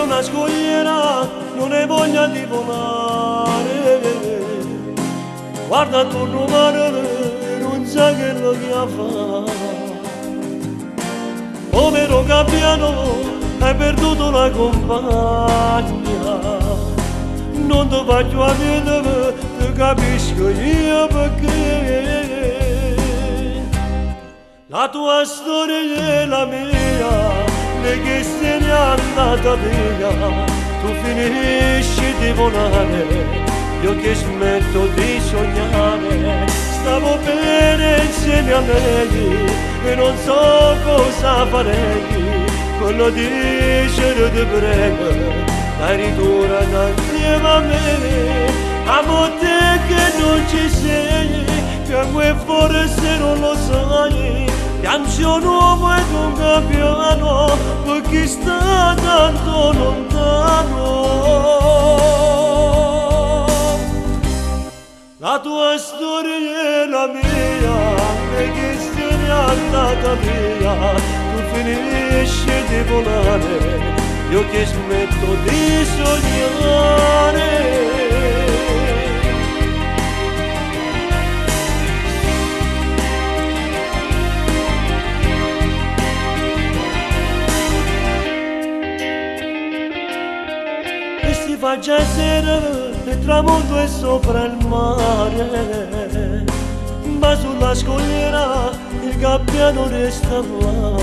sulla scogliera non hai voglia di volare, guarda attorno mare non sa che lo che fa. Povero Gabbiano, hai perduto la compagna, non ti faccio a vedere, ti capisco io perché. La tua storia è la mia, lei che se n'è andata via, tu finisci di volare, io che smetto di sognare. Stavo bene insieme a lei e non so cosa farei, quello dice ti prego, dai ritorna insieme a me. Amo te che non ci sei, piango e forse non lo sai, piango un uomo ed un Gabbiano per chi sta tanto lontano. La tua storia è la mia, e che se n'è andata via, tu finisci di volare, io che smetto di sognare. Faccia sera, il tramonto è sopra il mare, ma sulla scogliera il Gabbiano resta là.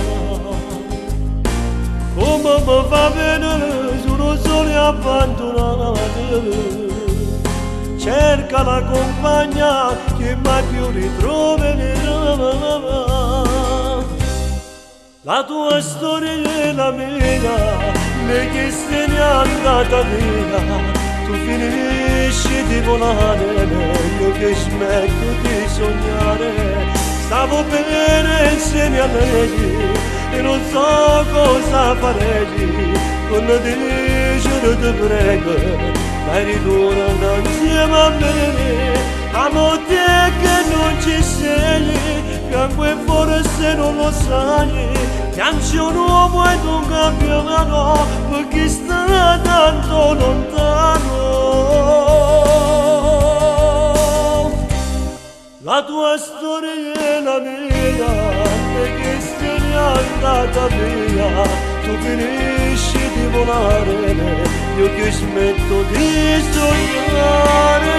Come mi fa bene, sono solo abbandonato, cerca la compagna che mai più ritroverà. La tua storia è la mia, lei che se n'è andata via, tu finisci di volare, io che smetto di sognare. Stavo bene insieme a lei e non so cosa farei, quello dice ti prego, dai ritorna insieme a me. Amo te che non ci sei, piango e forse non lo sai, piango un uomo ed un Gabbiano per chi sta tanto lontano. La tua storia è la mia, e che se n'è andata via, tu finisci di volare, io che smetto di sognare.